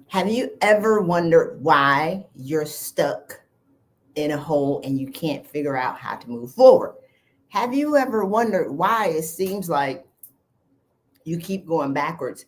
Have you ever wondered why you're stuck in a hole and you can't figure out how to move forward? Have you ever wondered why it seems like you keep going backwards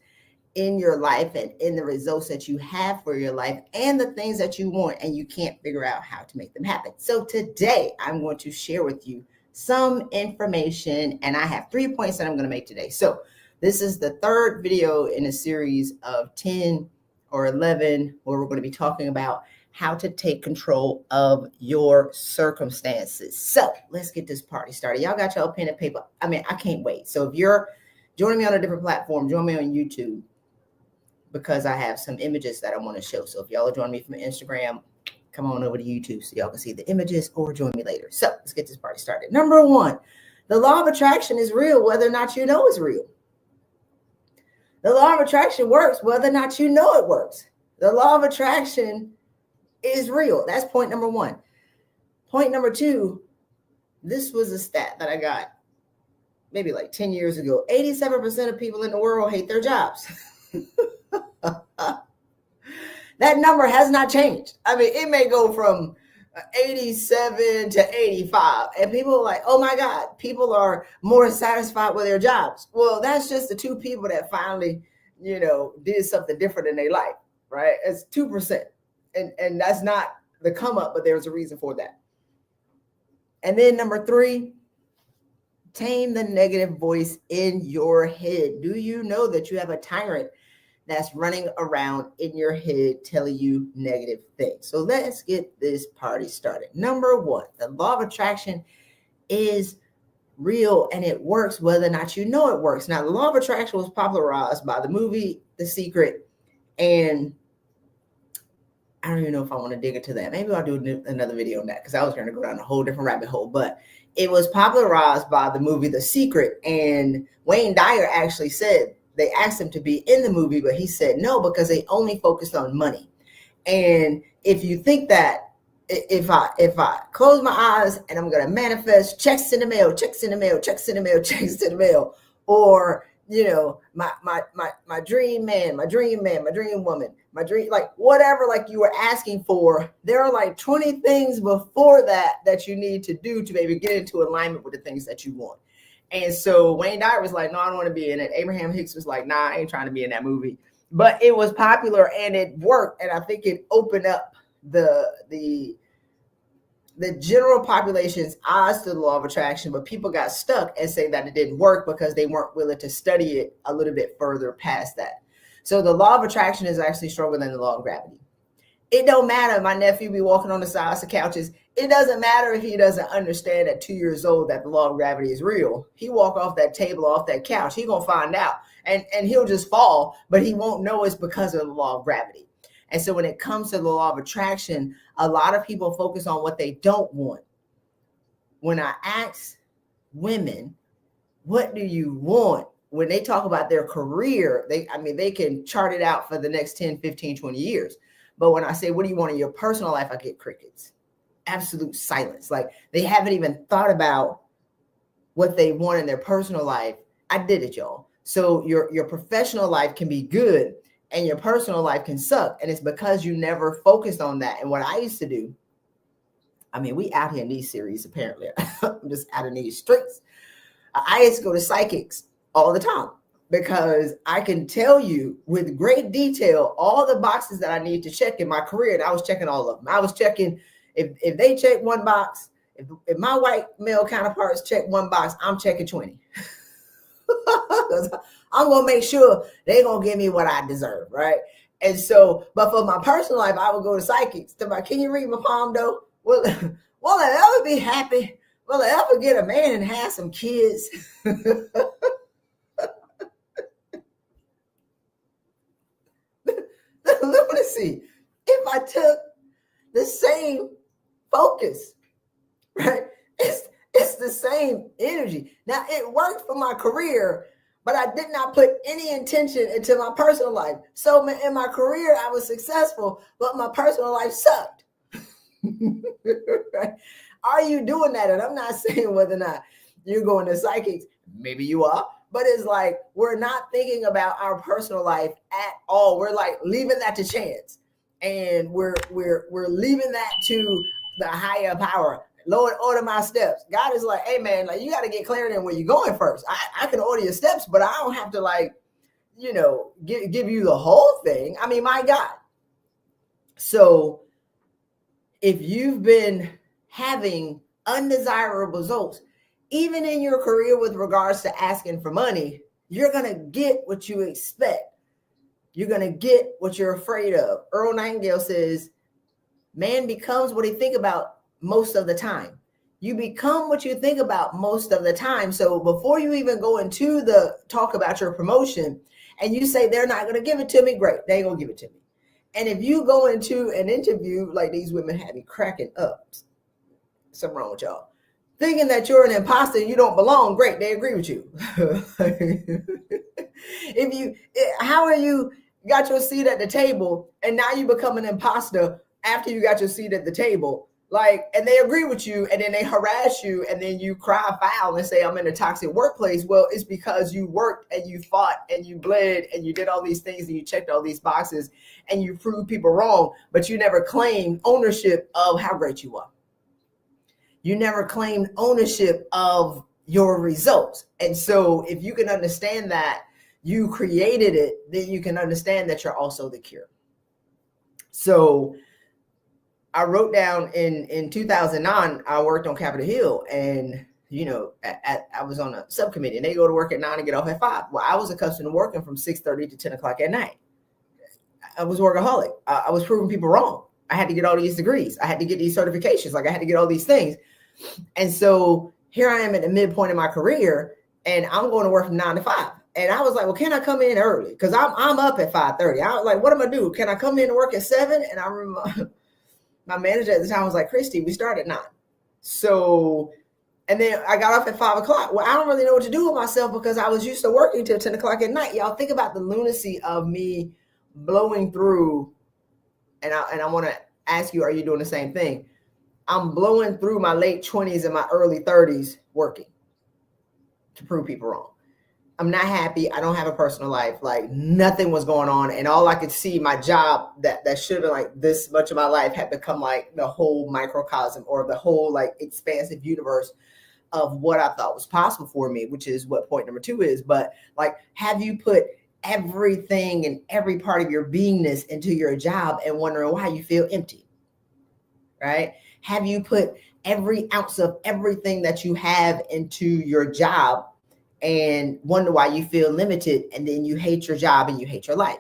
in your life and in the results that you have for your life and the things that you want, and you can't figure out how to make them happen? So today I'm going to share with you some information, and I have 3 points that I'm going to make today. So this is the third video in a series of 10 or 11 where we're going to be talking about how to take control of your circumstances. So let's get this party started. Y'all got y'all pen and paper. I can't wait. So if you're joining me on a different platform, join me on YouTube, because I have some images that I want to show. So if y'all are joining me from Instagram, come on over to YouTube so y'all can see the images, or join me later. So let's get this party started. Number one, the law of attraction is real whether or not you know it's real. The law of attraction works whether or not you know it works. The law of attraction is real. That's point number one. Point number two, this was a stat that I got maybe like 10 years ago. 87% of people in the world hate their jobs. That number has not changed. It may go from 87 to 85, and people are like, oh my God, people are more satisfied with their jobs. Well, that's just the two people that finally, did something different in their life, right? It's 2%. And that's not the come up, but there's a reason for that. And then number three, tame the negative voice in your head. Do you know that you have a tyrant that's running around in your head telling you negative things? So let's get this party started. Number one, the law of attraction is real and it works whether or not you know it works. Now, the law of attraction was popularized by the movie The Secret, and I don't even know if I want to dig into that. Maybe I'll do another video on that, because I was going to go down a whole different rabbit hole. But it was popularized by the movie The Secret, and Wayne Dyer actually said, they asked him to be in the movie, but he said no, because they only focused on money. And if you think that if I close my eyes and I'm going to manifest checks in the mail, checks in the mail, checks in the mail, checks in the mail, or my dream man, my dream woman, my dream, like whatever, like you were asking for, there are like 20 things before that you need to do to maybe get into alignment with the things that you want. And so Wayne Dyer was like, no, I don't want to be in it. Abraham Hicks was like, nah, I ain't trying to be in that movie. But it was popular and it worked. And I think it opened up the general population's eyes to the law of attraction. But people got stuck and say that it didn't work because they weren't willing to study it a little bit further past that. So the law of attraction is actually stronger than the law of gravity. It don't matter. My nephew be walking on the sides of couches. It doesn't matter if he doesn't understand at 2 years old that the law of gravity is real. He walk off that table, off that couch, he gonna find out, and he'll just fall, but he won't know it's because of the law of gravity. And so when it comes to the law of attraction, a lot of people focus on what they don't want. When I ask women, what do you want? When they talk about their career, they can chart it out for the next 10, 15, 20 years. But when I say, what do you want in your personal life? I get crickets, absolute silence. Like they haven't even thought about what they want in their personal life. I did it, y'all. So your professional life can be good and your personal life can suck. And it's because you never focused on that. And what I used to do, we out here in these series, apparently. I'm just out in these streets. I used to go to psychics all the time, because I can tell you with great detail all the boxes that I need to check in my career. And I was checking all of them. I was checking if they check one box, if my white male counterparts check one box, I'm checking 20. I'm going to make sure they're going to give me what I deserve, right? And so, but for my personal life, I would go to psychics. Can you read my palm, though? Will I ever be happy? Will I ever get a man and have some kids? Lunacy. If I took the same focus, right? It's the same energy. Now, it worked for my career, but I did not put any intention into my personal life. So in my career, I was successful, but my personal life sucked. Right? Are you doing that? And I'm not saying whether or not you're going to psychics. Maybe you are. but it's like we're not thinking about our personal life at all. We're like leaving that to chance, and we're leaving that to the higher power. Lord, order my steps. God is like, hey man, like you got to get clarity on where you're going first. I can order your steps, but I don't have to like, give you the whole thing. I mean, my God. So if you've been having undesirable results, even in your career with regards to asking for money, you're going to get what you expect. You're going to get what you're afraid of. Earl Nightingale says, man becomes what he think about most of the time. You become what you think about most of the time. So before you even go into the talk about your promotion and you say they're not going to give it to me, great, they ain't going to give it to me. And if you go into an interview, like these women had me cracking up, something wrong with y'all, thinking that you're an imposter and you don't belong, great, they agree with you. How are you got your seat at the table and now you become an imposter after you got your seat at the table? Like, and they agree with you and then they harass you and then you cry foul and say, I'm in a toxic workplace. Well, it's because you worked and you fought and you bled and you did all these things and you checked all these boxes and you proved people wrong, but you never claimed ownership of how great you are. You never claimed ownership of your results. And so if you can understand that you created it, then you can understand that you're also the cure. So I wrote down in 2009, I worked on Capitol Hill and, I was on a subcommittee and they go to work at 9 and get off at 5. Well, I was accustomed to working from 6:30 to 10 o'clock at night. I was workaholic. I was proving people wrong. I had to get all these degrees. I had to get these certifications. Like I had to get all these things. And so here I am at the midpoint of my career and I'm going to work from 9 to 5. And I was like, well, can I come in early? Because I'm up at 5:30. I was like, what am I going to do? Can I come in and work at 7? And I remember my manager at the time was like, Christy, we start at 9. So, and then I got off at 5 o'clock. Well, I don't really know what to do with myself because I was used to working till 10 o'clock at night. Y'all think about the lunacy of me blowing through. And I want to ask you, are you doing the same thing? I'm blowing through my late 20s and my early 30s working to prove people wrong. I'm not happy. I don't have a personal life. Like nothing was going on. And all I could see, my job that should have been like this much of my life had become like the whole microcosm or the whole like expansive universe of what I thought was possible for me, which is what point number 2 is. But like, have you put everything and every part of your beingness into your job and wondering why you feel empty, right? Have you put every ounce of everything that you have into your job and wonder why you feel limited and then you hate your job and you hate your life?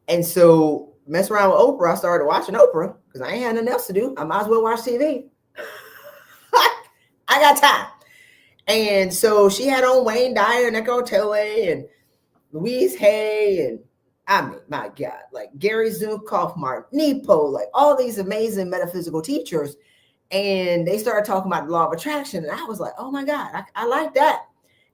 And so mess around with Oprah. I started watching Oprah because I ain't had nothing else to do. I might as well watch TV. I got time. And so she had on Wayne Dyer and Eckhart Tolle and Louise Hay and I mean, my God, like Gary Zukav, Mark Nepo, like all these amazing metaphysical teachers. And they started talking about the law of attraction. And I was like, oh my God, I like that.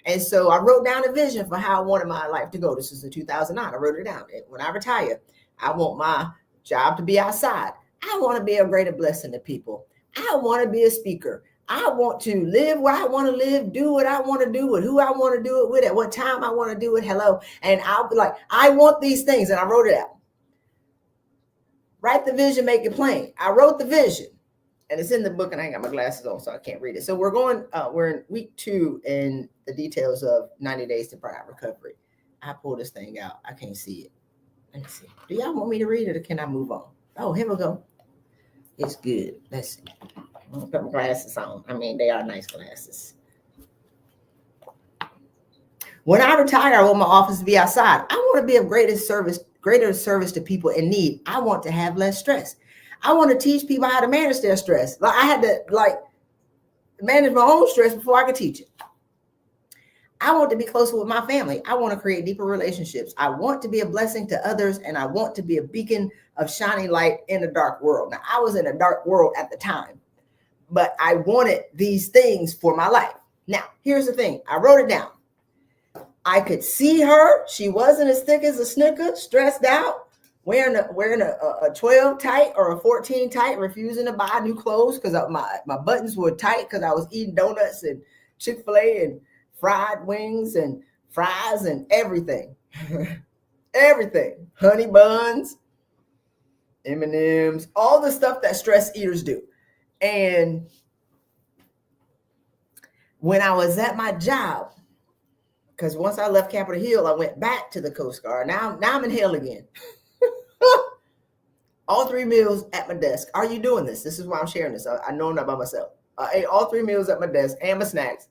And so I wrote down a vision for how I wanted my life to go. This is in 2009. I wrote it down. When I retire, I want my job to be outside. I want to be a greater blessing to people. I want to be a speaker. I want to live where I want to live, do what I want to do with who I want to do it with, at what time I want to do it. Hello. And I'll be like, I want these things. And I wrote it out. Write the vision, make it plain. I wrote the vision. And it's in the book and I ain't got my glasses on, so I can't read it. So we're in week 2 in the details of 90 days to pride recovery. I pulled this thing out. I can't see it. Let me see. Do y'all want me to read it or can I move on? Oh, here we go. It's good. Let's see. I'm gonna put my glasses on. I mean, they are nice glasses. When I retire, I want my office to be outside. I want to be of greater service to people in need. I want to have less stress. I want to teach people how to manage their stress. Like I had to manage my own stress before I could teach it. I want to be closer with my family. I want to create deeper relationships. I want to be a blessing to others, and I want to be a beacon of shining light in a dark world. Now, I was in a dark world at the time, but I wanted these things for my life. Now, here's the thing. I wrote it down. I could see her. She wasn't as thick as a Snicker, stressed out, wearing a 12 tight or a 14 tight, refusing to buy new clothes because my buttons were tight because I was eating donuts and Chick-fil-A and fried wings and fries and everything. Everything. Honey buns, M&Ms, all the stuff that stress eaters do. And when I was at my job, because once I left Capitol Hill, I went back to the Coast Guard. Now I'm in hell again. All 3 meals at my desk. Are you doing this? This is why I'm sharing this. I know I'm not by myself. I ate all 3 meals at my desk and my snacks,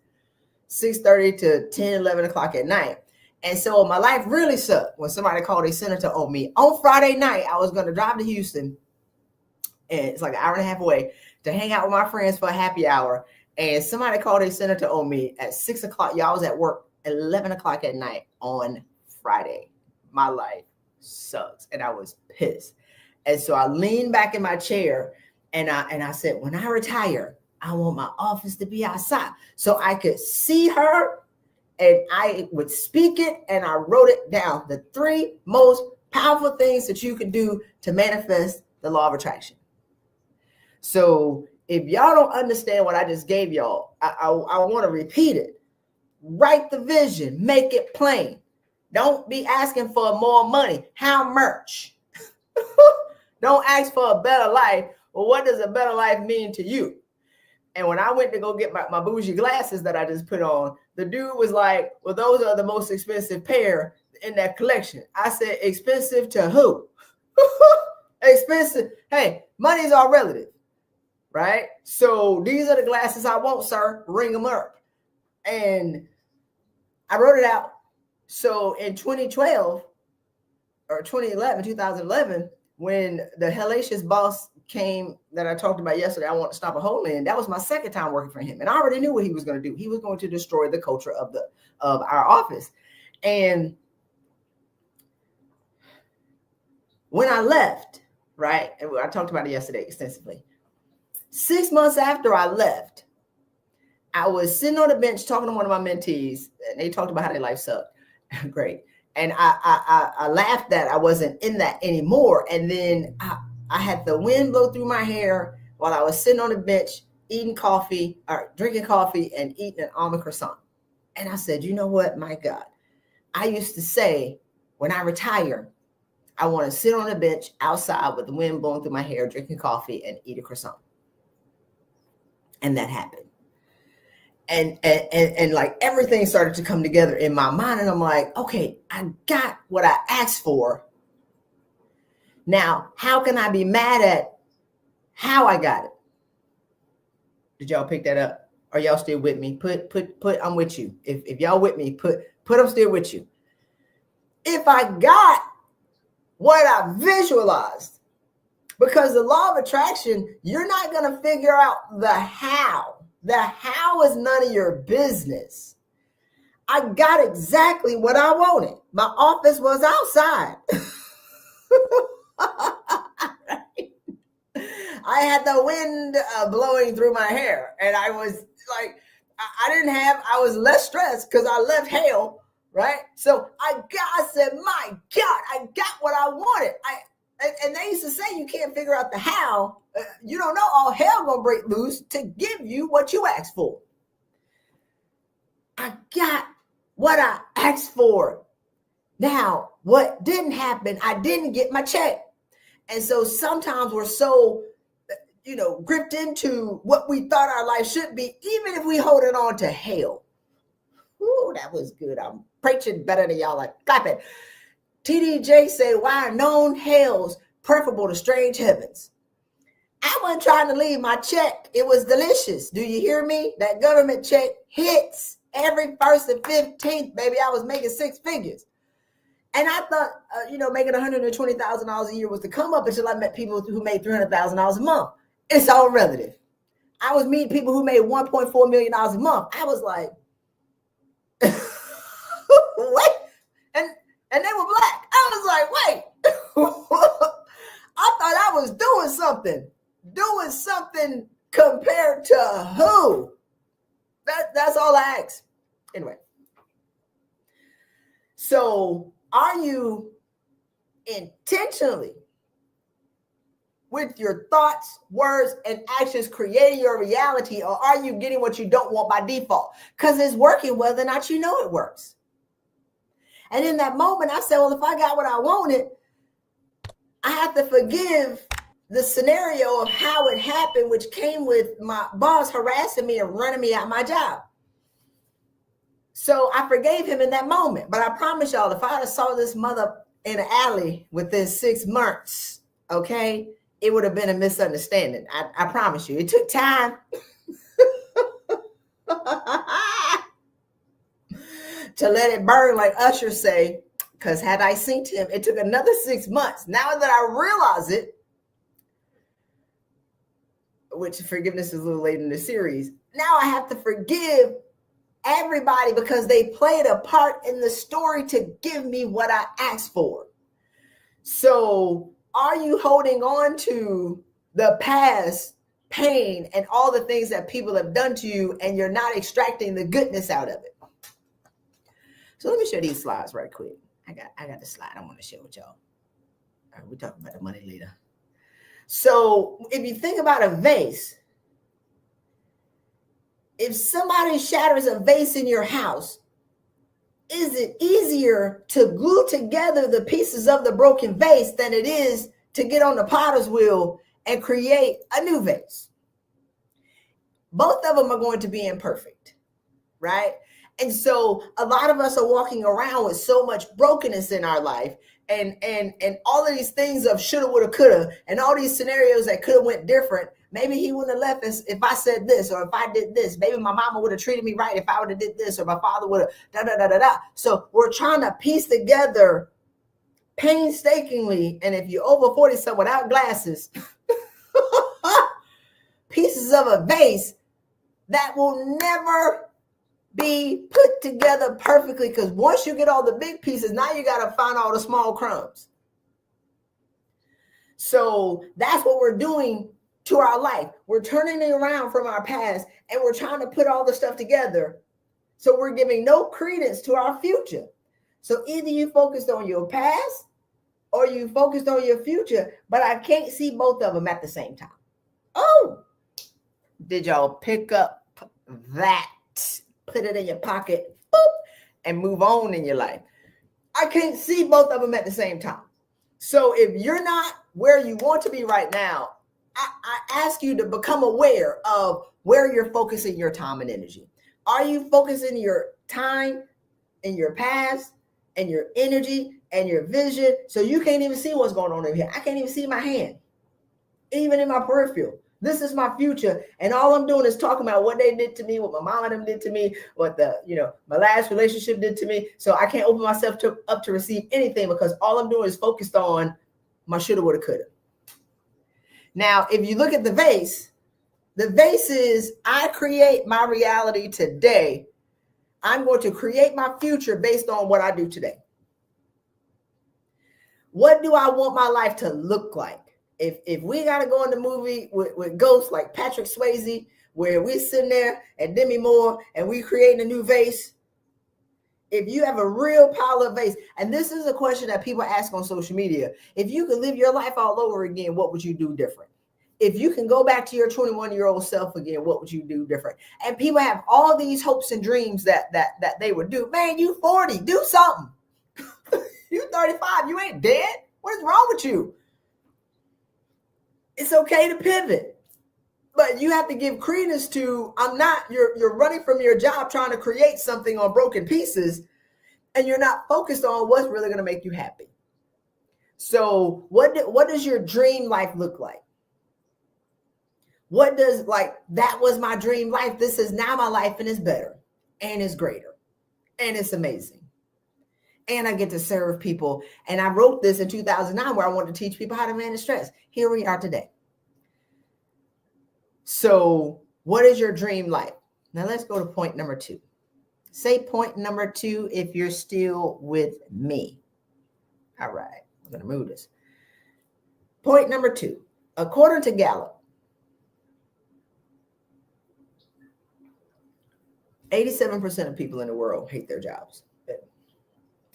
6:30 to 10, 11 o'clock at night. And so my life really sucked when somebody called a senator on me. On Friday night, I was going to drive to Houston, and it's like an hour and a half away, to hang out with my friends for a happy hour. And somebody called a senator on me at 6 o'clock. Y'all was at work 11 o'clock at night on Friday. My life sucks. And I was pissed. And so I leaned back in my chair and I said, when I retire, I want my office to be outside so I could see her and I would speak it. And I wrote it down. The 3 most powerful things that you can do to manifest the law of attraction. So if y'all don't understand what I just gave y'all, I want to repeat it. Write the vision, make it plain. Don't be asking for more money. How much? Don't ask for a better life. Well, what does a better life mean to you? And when I went to go get my bougie glasses that I just put on, the dude was like, well, those are the most expensive pair in that collection. I said, expensive to who? Expensive. Hey, money's all relative, right? So these are the glasses I want, sir. Ring them up. And I wrote it out. So in 2012 or 2011, when the hellacious boss came that I talked about yesterday, I want to stop a hole in. That was my second time working for him. And I already knew what he was going to do. He was going to destroy the culture of our office. And when I left, right, and I talked about it yesterday extensively, 6 months after I left, I was sitting on the bench talking to one of my mentees, and they talked about how their life sucked. Great. And I laughed that I wasn't in that anymore. And then I had the wind blow through my hair while I was sitting on the bench eating coffee or drinking coffee and eating an almond croissant. And I said, you know what? My God, I used to say when I retire, I want to sit on a bench outside with the wind blowing through my hair, drinking coffee and eat a croissant. And that happened. And like everything started to come together in my mind. And I'm like, okay, I got what I asked for. Now, how can I be mad at how I got it? Did y'all pick that up? Are y'all still with me? Put, I'm with you. If y'all with me, put I'm still with you. If I got what I visualized, because the law of attraction, you're not going to figure out the how. The how is none of your business. I got exactly what I wanted. My office was outside. I had the wind blowing through my hair, and I was like, I was less stressed because I left hell, right? So I said, my God, I got what I wanted. And they used to say you can't figure out the how. You don't know, all hell gonna break loose to give you what you asked for. I got what I asked for. Now, what didn't happen, I didn't get my check. And so sometimes we're so, gripped into what we thought our life should be, even if we hold it on to hell. Ooh, that was good. I'm preaching better than y'all like clapping. TDJ said, why are known hells preferable to strange heavens? I wasn't trying to leave my check. It was delicious. Do you hear me? That government check hits every 1st and 15th, baby. I was making 6 figures. And I thought, making $120,000 a year was to come up until I met people who made $300,000 a month. It's all relative. I was meeting people who made $1.4 million a month. I was like, what? And they were black. I was like, wait. I thought I was doing something. Doing something compared to who? That's all I asked. Anyway. So are you intentionally with your thoughts, words, and actions creating your reality, or are you getting what you don't want by default? Because it's working whether or not you know it works. And in that moment, I said, well, if I got what I wanted, I have to forgive the scenario of how it happened, which came with my boss harassing me and running me out my job. So I forgave him in that moment. But I promise y'all, if I had saw this mother in an alley within 6 months, okay, it would have been a misunderstanding. I promise you. It took time. To let it burn, like Usher say, because had I seen him, it took another 6 months. Now that I realize it, which forgiveness is a little late in the series, now I have to forgive everybody because they played a part in the story to give me what I asked for. So are you holding on to the past pain and all the things that people have done to you and you're not extracting the goodness out of it? So let me show these slides right quick. I got the slide I want to share with y'all. All right, we'll talk about the money later. So if you think about a vase, if somebody shatters a vase in your house, is it easier to glue together the pieces of the broken vase than it is to get on the potter's wheel and create a new vase? Both of them are going to be imperfect, right? And so a lot of us are walking around with so much brokenness in our life and all of these things of shoulda, woulda, coulda, and all these scenarios that could have went different. Maybe he wouldn't have left us if I said this, or if I did this. Maybe my mama would have treated me right if I would have did this, or my father would have da-da-da-da-da. So we're trying to piece together painstakingly, and if you're over 40 some without glasses, pieces of a vase that will never be put together perfectly, because once you get all the big pieces, now you got to find all the small crumbs. So that's what we're doing to our life. We're turning it around from our past and we're trying to put all the stuff together. So we're giving no credence to our future. So either you focused on your past or you focused on your future, but I can't see both of them at the same time. Oh, did y'all pick up that? Put it in your pocket, boop, and move on in your life. I can't see both of them at the same time. So if you're not where you want to be right now, I ask you to become aware of where you're focusing your time and energy. Are you focusing your time in your past and your energy and your vision so you can't even see what's going on in here? I can't even see my hand, even in my peripheral. This is my future, and all I'm doing is talking about what they did to me, what my mom and them did to me, what my last relationship did to me. So I can't open myself up to receive anything because all I'm doing is focused on my shoulda, woulda, coulda. Now, if you look at the vase is I create my reality today. I'm going to create my future based on what I do today. What do I want my life to look like? If we got to go in the movie with ghosts like Patrick Swayze, where we're sitting there at Demi Moore and we creating a new vase, if you have a real pile of vase, and this is a question that people ask on social media, if you could live your life all over again, what would you do different? If you can go back to your 21-year-old self again, what would you do different? And people have all these hopes and dreams that they would do. Man, you 40, do something. You 35, you ain't dead. What is wrong with you? It's okay to pivot, but you have to give credence to, you're running from your job trying to create something on broken pieces, and you're not focused on what's really going to make you happy. So what does your dream life look like? What does, that was my dream life. This is now my life, and it's better and it's greater and it's amazing. And I get to serve people. And I wrote this in 2009 where I wanted to teach people how to manage stress. Here we are today. So what is your dream life? Now let's go to point number 2. Say point number 2 if you're still with me. All right, I'm going to move this. Point number 2, according to Gallup, 87% of people in the world hate their jobs.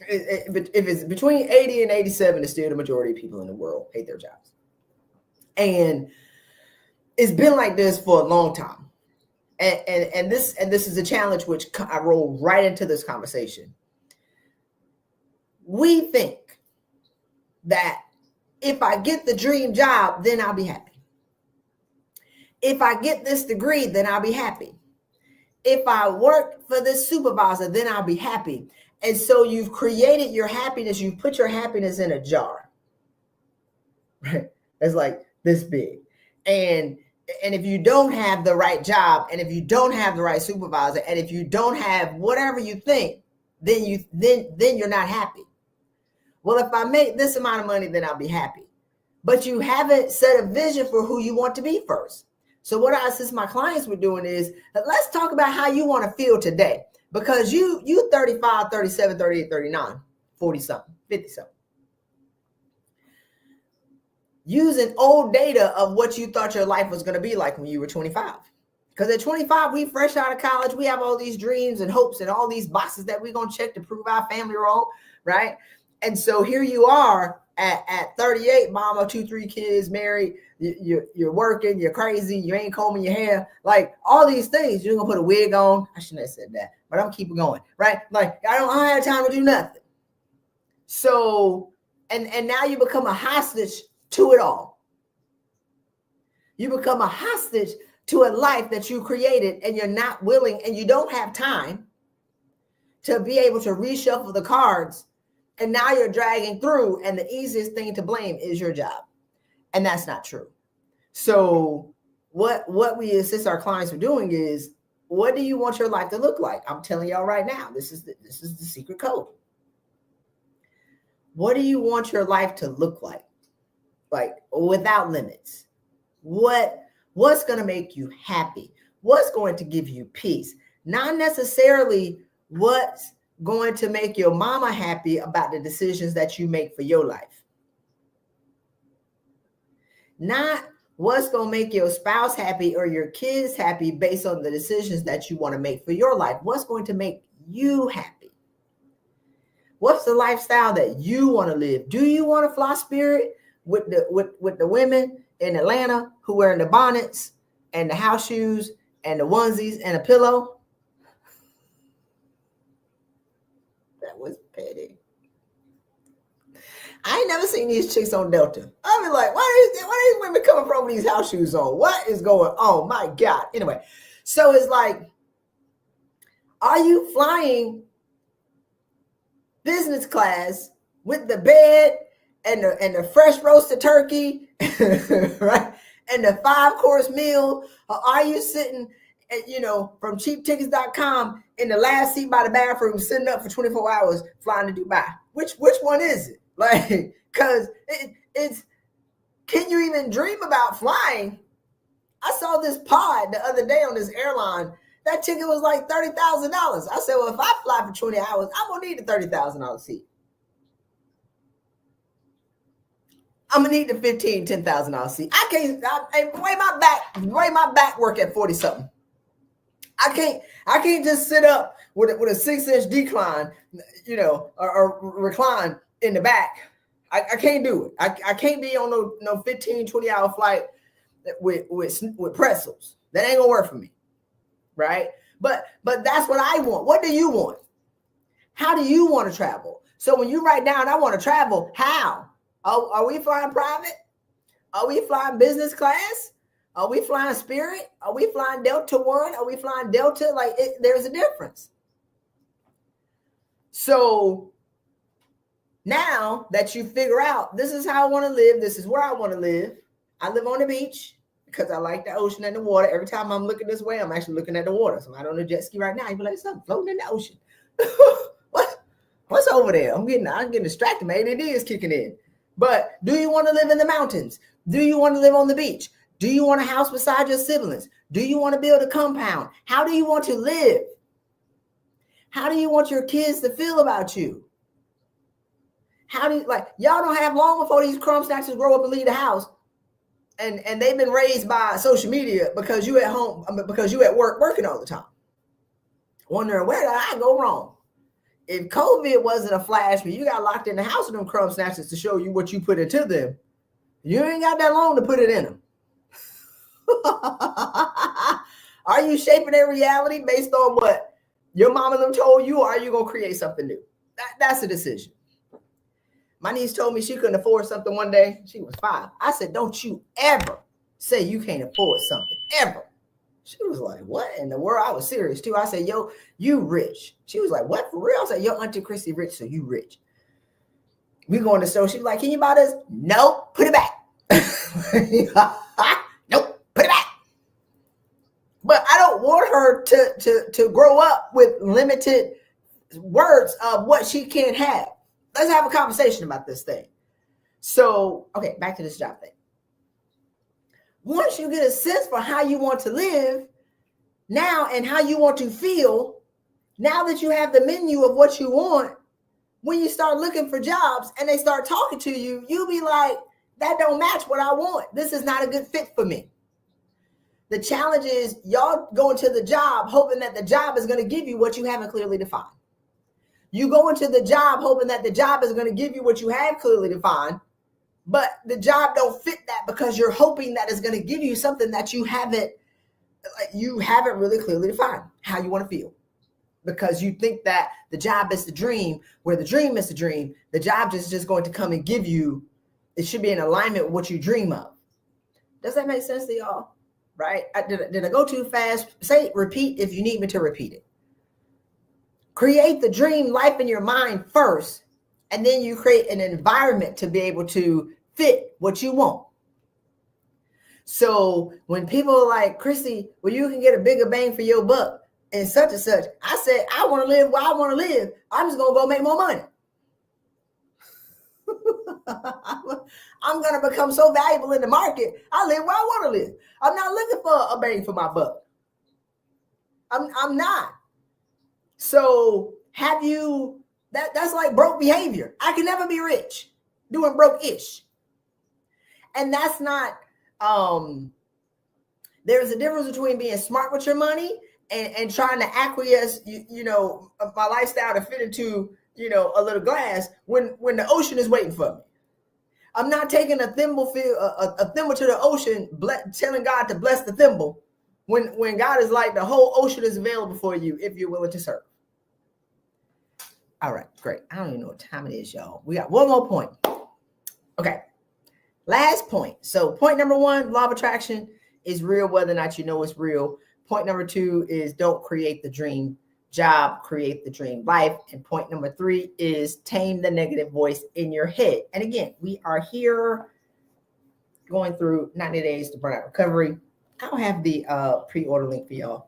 If it's between 80 and 87, it's still the majority of people in the world hate their jobs. And it's been like this for a long time. And this is a challenge which I roll right into this conversation. We think that if I get the dream job, then I'll be happy. If I get this degree, then I'll be happy. If I work for this supervisor, then I'll be happy. And so you've created your happiness. You've put your happiness in a jar. Right? It's like this big. And if you don't have the right job, and if you don't have the right supervisor, and if you don't have whatever you think, then you're not happy. Well, if I make this amount of money, then I'll be happy. But you haven't set a vision for who you want to be first. So what I assist my clients with doing is, let's talk about how you want to feel today. Because you 35, 37, 38, 39, 40 something, 50 something. Using old data of what you thought your life was going to be like when you were 25. Because at 25, we fresh out of college, we have all these dreams and hopes and all these boxes that we're going to check to prove our family wrong, right? And so here you are at 38, mom of 2-3 kids, married, you're working, you're crazy, you ain't combing your hair, like all these things. You're going to put a wig on. I shouldn't have said that, but I'm keeping going, right? Like I don't have time to do nothing. So, and now you become a hostage to it all. You become a hostage to a life that you created, and you're not willing, and you don't have time to be able to reshuffle the cards. And now you're dragging through, and the easiest thing to blame is your job. And that's not true. So what we assist our clients with doing is, what do you want your life to look like? I'm telling y'all right now, this is the secret code. What do you want your life to look like? Like without limits. What's going to make you happy? What's going to give you peace? Not necessarily what's going to make your mama happy about the decisions that you make for your life. Not what's going to make your spouse happy or your kids happy based on the decisions that you want to make for your life. What's going to make you happy? What's the lifestyle that you want to live? Do you want to fly Spirit with the women in Atlanta who wearing the bonnets and the house shoes and the onesies and a pillow? That was petty. I ain't never seen these chicks on Delta. I was like, why are these women coming from with these house shoes on? What is going on? My God. Anyway, so it's like, are you flying business class with the bed and the fresh roasted turkey, right? And the 5-course meal? Or are you sitting at, from cheaptickets.com in the last seat by the bathroom, sitting up for 24 hours, flying to Dubai? Which one is it? Like, because it's, can you even dream about flying? I saw this pod the other day on this airline. That ticket was like $30,000. I said, well, if I fly for 20 hours, I'm going to need a $30,000 seat. I'm going to need the $15,000, $10,000 seat. I can't, way my back work at 40 something. I can't just sit up with a 6-inch decline, or recline in the back. I can't do it. I can't be on no 15, 20-hour flight with pretzels. That ain't gonna work for me. Right? But that's what I want. What do you want? How do you want to travel? So when you write down, I want to travel, how? Are we flying private? Are we flying business class? Are we flying Spirit? Are we flying Delta One? Are we flying Delta? Like, there's a difference. So now that you figure out, this is how I want to live, this is where I want to live. I live on the beach because I like the ocean and the water. Every time I'm looking this way, I'm actually looking at the water. So I'm on a jet ski right now. You'd be like, something floating in the ocean. What's over there? I'm getting distracted. Maybe it is kicking in. But do you want to live in the mountains? Do you want to live on the beach? Do you want a house beside your siblings? Do you want to build a compound? How do you want to live? How do you want your kids to feel about you? How do you, y'all don't have long before these crumb snatchers grow up and leave the house, and they've been raised by social media because you at home, because you at work working all the time, wondering where did I go wrong? If COVID wasn't a flash, but you got locked in the house with them crumb snatchers to show you what you put into them, You ain't got that long to put it in them. Are you shaping their reality based on what your mama them told you, or are you going to create something new? That's a decision. My niece told me she couldn't afford something one day. She was 5. I said, don't you ever say you can't afford something, ever. She was like, what in the world? I was serious too. I said, yo, you rich. She was like, what, for real? I said, yo, Auntie Christy rich, so you rich. We go in the store. She was like, can you buy this? No, put it back. Nope, put it back. But I don't want her to grow up with limited words of what she can't have. Let's have a conversation about this thing. So, okay, back to this job thing. Once you get a sense for how you want to live now and how you want to feel, now that you have the menu of what you want, when you start looking for jobs and they start talking to you, you'll be like, that don't match what I want. This is not a good fit for me. The challenge is y'all go into the job hoping that the job is going to give you what you haven't clearly defined. You go into the job hoping that the job is going to give you what you have clearly defined, but the job don't fit that because you're hoping that it's going to give you something that you haven't really clearly defined how you want to feel. Because you think that the job is the dream, where the dream is the dream. The job is just going to come and give you, it should be in alignment with what you dream of. Does that make sense to y'all? Right? Did I go too fast? Say, repeat if you need me to repeat it. Create the dream life in your mind first, and then you create an environment to be able to fit what you want. So when people are like, Christy, well, you can get a bigger bang for your buck and such and such, I said, I want to live where I want to live. I'm just going to go make more money. I'm going to become so valuable in the market. I live where I want to live. I'm not looking for a bang for my buck. I'm not. So have you, that's like broke behavior. I can never be rich doing broke-ish. And that's not, there's a difference between being smart with your money and trying to acquiesce, my lifestyle to fit into, a little glass when the ocean is waiting for me. I'm not taking a thimble to the ocean, telling God to bless the thimble when God is like, the whole ocean is available for you if you're willing to serve. All right, great. I don't even know what time it is, y'all. We got one more point. Okay, last point. So point number 1, law of attraction is real whether or not you know it's real. Point number 2 is don't create the dream job, create the dream life. And point number 3 is tame the negative voice in your head. And again, we are here going through 90 days to burnout recovery. I'll have the pre-order link for y'all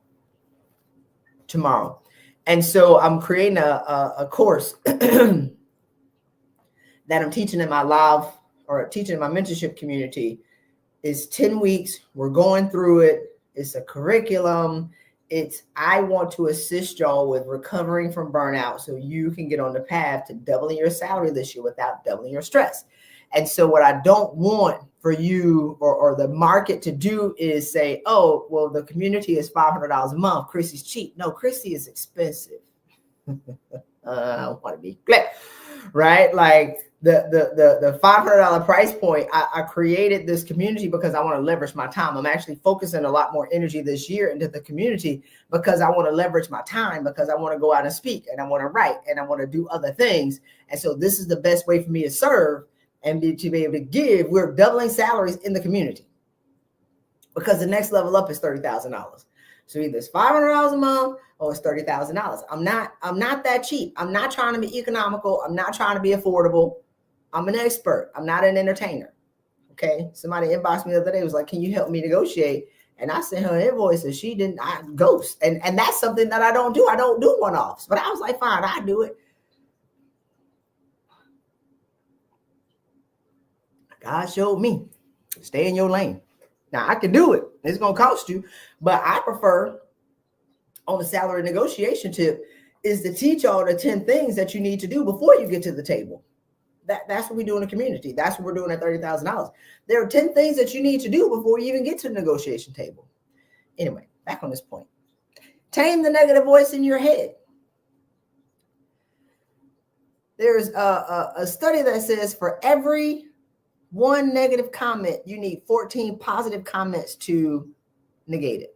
tomorrow. And so I'm creating a course that I'm teaching in my live or teaching in my mentorship community. It's 10 weeks. We're going through it. It's a curriculum. I want to assist y'all with recovering from burnout so you can get on the path to doubling your salary this year without doubling your stress. And so what I don't want for you or the market to do is say, oh, well, the community is $500 a month. Christy's cheap. No, Christy is expensive. I want to be clear, right? Like the $500 price point, I created this community because I want to leverage my time. I'm actually focusing a lot more energy this year into the community because I want to leverage my time, because I want to go out and speak and I want to write and I want to do other things. And so this is the best way for me to serve and to be able to give. We're doubling salaries in the community because the next level up is $30,000. So either it's $500 a month or it's $30,000. I'm not that cheap. I'm not trying to be economical. I'm not trying to be affordable. I'm an expert. I'm not an entertainer. Okay. Somebody inboxed me the other day, was like, can you help me negotiate? And I sent her an invoice and she didn't ghost. And that's something that I don't do. I don't do one-offs. But I was like, fine, I do it. God showed me, stay in your lane. Now I can do it. It's going to cost you, but I prefer on the salary negotiation tip is to teach y'all the 10 things that you need to do before you get to the table. That's what we do in the community. That's what we're doing at $30,000. There are 10 things that you need to do before you even get to the negotiation table. Anyway, back on this point. Tame the negative voice in your head. There's a study that says for every One negative comment, you need 14 positive comments to negate it.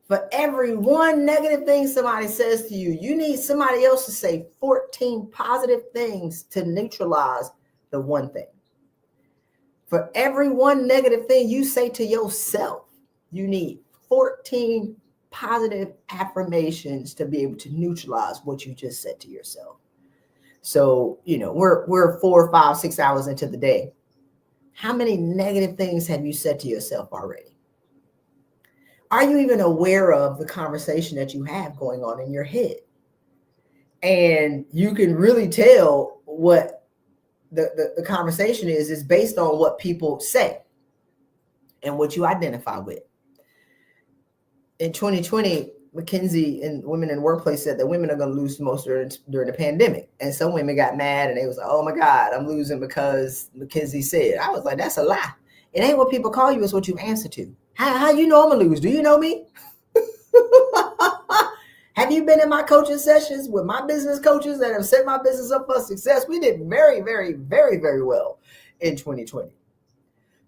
For every one negative thing somebody says to you, you need somebody else to say 14 positive things to neutralize the one thing. For every one negative thing you say to yourself, you need 14 positive affirmations to be able to neutralize what you just said to yourself. So, we're 4, 5, 6 hours into the day. How many negative things have you said to yourself already? Are you even aware of the conversation that you have going on in your head? And you can really tell what the conversation is based on what people say and what you identify with. In 2020, McKinsey and Women in the Workplace said that women are going to lose the most during the pandemic. And some women got mad and they was like, oh my God, I'm losing because McKinsey said. I was like, that's a lie. It ain't what people call you, it's what you answer to. How you know I'm going to lose? Do you know me? Have you been in my coaching sessions with my business coaches that have set my business up for success? We did very, very, very, very well in 2020.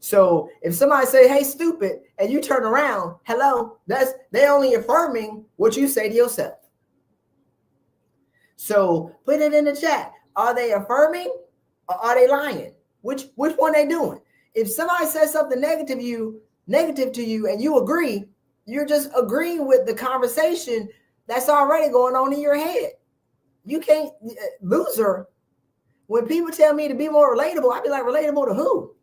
So if somebody say, hey, stupid, and you turn around, hello, they only affirming what you say to yourself. So put it in the chat. Are they affirming or are they lying? Which one they doing? If somebody says something negative to you and you agree, you're just agreeing with the conversation that's already going on in your head. You can't, loser. When people tell me to be more relatable, I be like, relatable to who?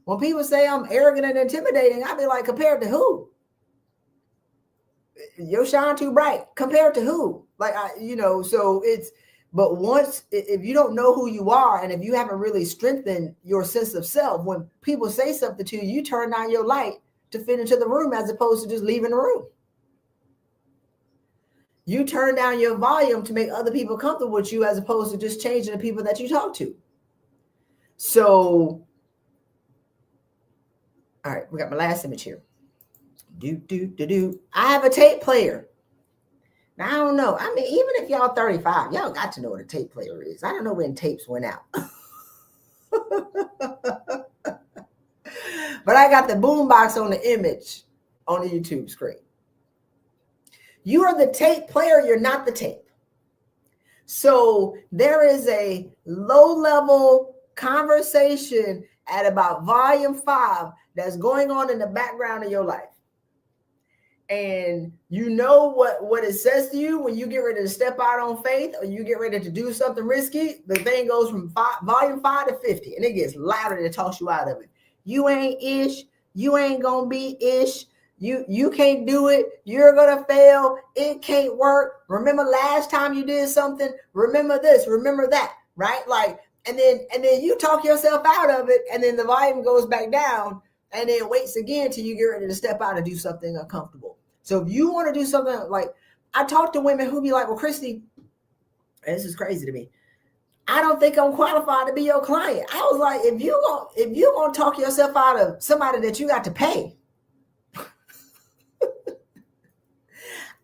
When people say I'm arrogant and intimidating, I be like, compared to who? Your shine too bright. Compared to who? Like, so it's, but once, if you don't know who you are, and if you haven't really strengthened your sense of self, when people say something to you, you turn down your light to fit into the room as opposed to just leaving the room. You turn down your volume to make other people comfortable with you as opposed to just changing the people that you talk to. So, all right, we got my last image here. I have a tape player. Now, I don't know. I mean, even if y'all 35, y'all got to know what a tape player is. I don't know when tapes went out. But I got the boombox on the image on the YouTube screen. You are the tape player. You're not the tape. So there is a low-level conversation at about volume 5 that's going on in the background of your life. And you know what it says to you when you get ready to step out on faith or you get ready to do something risky. The thing goes from volume 5 to 50, and it gets louder to toss you out of it. You ain't ish. You ain't gonna be ish. You can't do it. You're gonna fail. It can't work. Remember last time you did something. Remember this. Remember that. Right? Like, and then you talk yourself out of it, and then the volume goes back down, and then waits again till you get ready to step out and do something uncomfortable. So if you want to do something, like, I talk to women who be like, well, Christy, this is crazy to me, I don't think I'm qualified to be your client. I was like, if you gonna talk yourself out of somebody that you got to pay,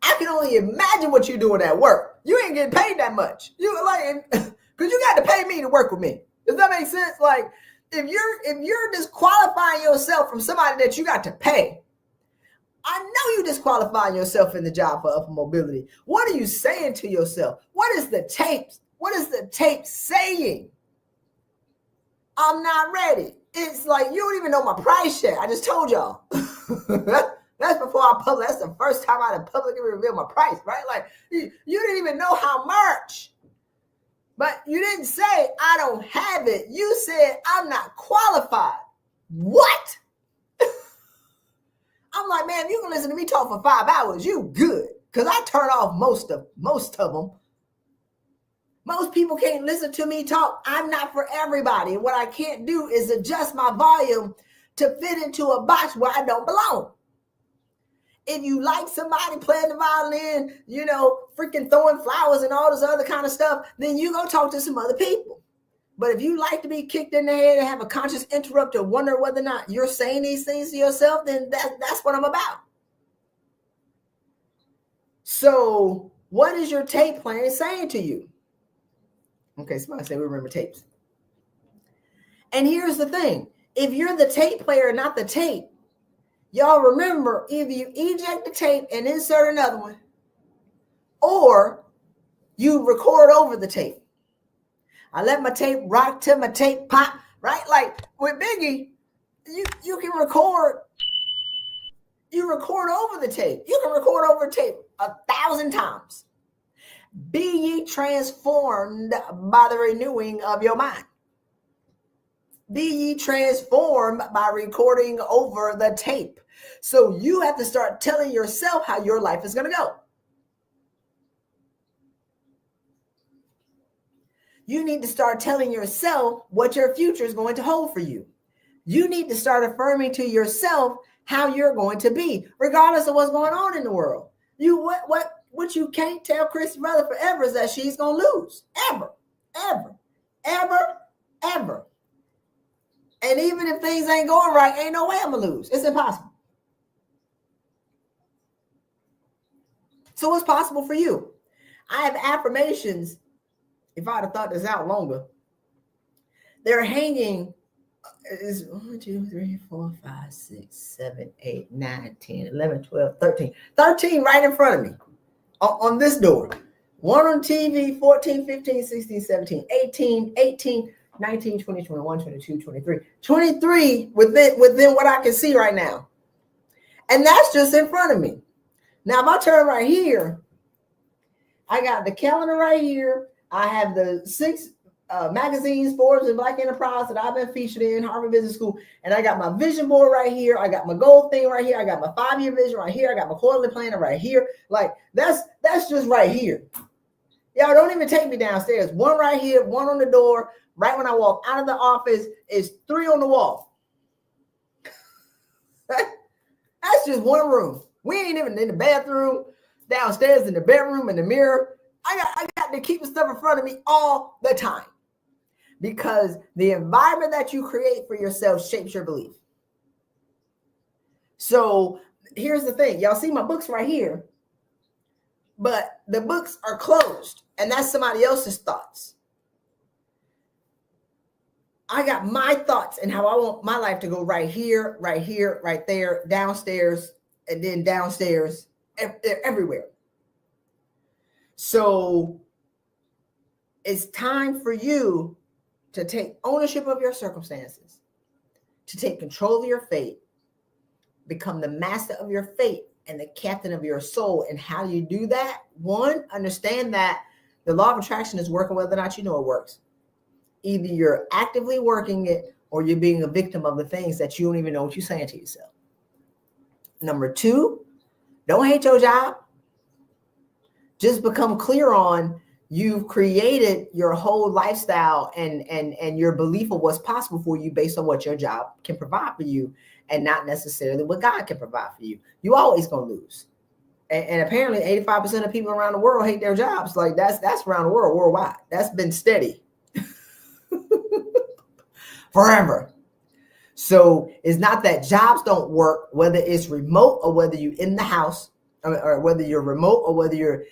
I can only imagine what you're doing at work. You ain't getting paid that much. You like, because you got to pay me to work with me. Does that make sense? Like, if you're disqualifying yourself from somebody that you got to pay, I know you disqualifying yourself in the job for upper mobility. What are you saying to yourself? What is the tape saying? I'm not ready. It's like, you don't even know my price yet. I just told y'all. That's before I public. That's the first time I publicly revealed my price, right? Like, you didn't even know how much. But you didn't say, I don't have it. You said, I'm not qualified. What? I'm like, man, you can listen to me talk for 5 hours. You good. Because I turn off most of them. Most people can't listen to me talk. I'm not for everybody. And what I can't do is adjust my volume to fit into a box where I don't belong. If you like somebody playing the violin, freaking throwing flowers and all this other kind of stuff, then you go talk to some other people. But if you like to be kicked in the head and have a conscious interrupt or wonder whether or not you're saying these things to yourself, then that's what I'm about. So what is your tape plan saying to you? Okay, somebody say we remember tapes. And here's the thing. If you're the tape player, not the tape, y'all remember, either you eject the tape and insert another one, or you record over the tape. I let my tape rock till my tape pop, right? Like with Biggie, you can record. You record over the tape. You can record over tape 1,000 times. Be ye transformed by the renewing of your mind. Be ye transformed by recording over the tape. So you have to start telling yourself how your life is going to go. You need to start telling yourself what your future is going to hold for you. You need to start affirming to yourself how you're going to be, regardless of what's going on in the world. What you can't tell Christy Rutherford ever is that she's going to lose. Ever. And even if things ain't going right, ain't no way I'm going to lose. It's impossible. So what's possible for you? I have affirmations. If I'd have thought this out longer, they're hanging is 1, 2, 3, 4, 5, 6, 7, 8, 9, 10, 11, 12, 13. 13 right in front of me on this door. 1 on TV, 14, 15, 16, 17, 18, 19, 20, 21, 22, 23. 23 within what I can see right now. And that's just in front of me. Now, if I turn right here, I got the calendar right here. I have the 6 magazines, Forbes, and Black Enterprise that I've been featured in, Harvard Business School. And I got my vision board right here. I got my goal thing right here. I got my 5-year vision right here. I got my quarterly planner right here. Like that's just right here. Y'all don't even take me downstairs. 1 right here, 1 on the door. Right when I walk out of the office is 3 on the wall. That's just 1 room. We ain't even in the bathroom, downstairs in the bedroom, in the mirror. I got to keep the stuff in front of me all the time, because the environment that you create for yourself shapes your belief. So here's the thing. Y'all see my books right here, but the books are closed, and that's somebody else's thoughts. I got my thoughts and how I want my life to go right here, right there, downstairs, and then downstairs, everywhere. So it's time for you to take ownership of your circumstances, to take control of your fate, become the master of your fate and the captain of your soul. And how do you do that? 1, understand that the law of attraction is working whether or not you know it works. Either you're actively working it or you're being a victim of the things that you don't even know what you're saying to yourself. Number 2, don't hate your job. Just become clear on you've created your whole lifestyle and your belief of what's possible for you based on what your job can provide for you and not necessarily what God can provide for you. You always going to lose. And apparently 85% of people around the world hate their jobs. Like that's around the world, worldwide. That's been steady forever. So it's not that jobs don't work, whether it's remote or whether you're in the house, or whether you're remote or whether you're,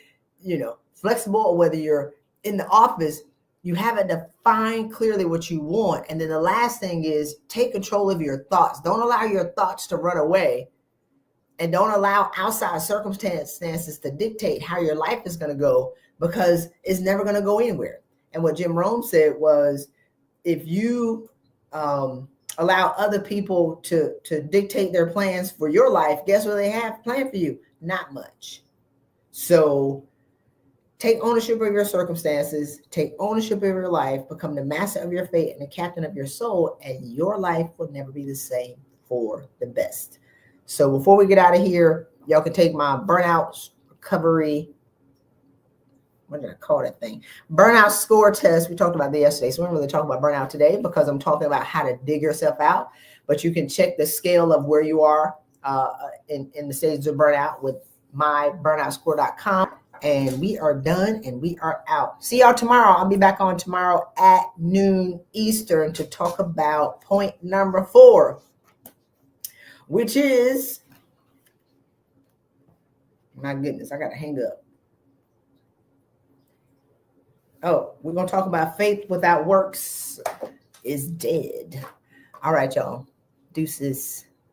flexible or whether you're in the office. You haven't defined clearly what you want. And then the last thing is take control of your thoughts. Don't allow your thoughts to run away, and don't allow outside circumstances to dictate how your life is going to go, because it's never going to go anywhere. And what Jim Rohn said was, if you allow other people to dictate their plans for your life, guess what they have planned for you? Not much. So take ownership of your circumstances, take ownership of your life, become the master of your fate and the captain of your soul, and your life will never be the same for the best. So before we get out of here, y'all can take my burnout recovery, what did I call that thing? Burnout score test. We talked about that yesterday. So we're really talking about burnout today because I'm talking about how to dig yourself out. But you can check the scale of where you are in the stages of burnout with myburnoutscore.com. And we are done and we are out. See y'all tomorrow. I'll be back on tomorrow at noon Eastern to talk about point number 4, which is, my goodness, I got to hang up. Oh, we're going to talk about faith without works. is dead. All right, y'all. Deuces.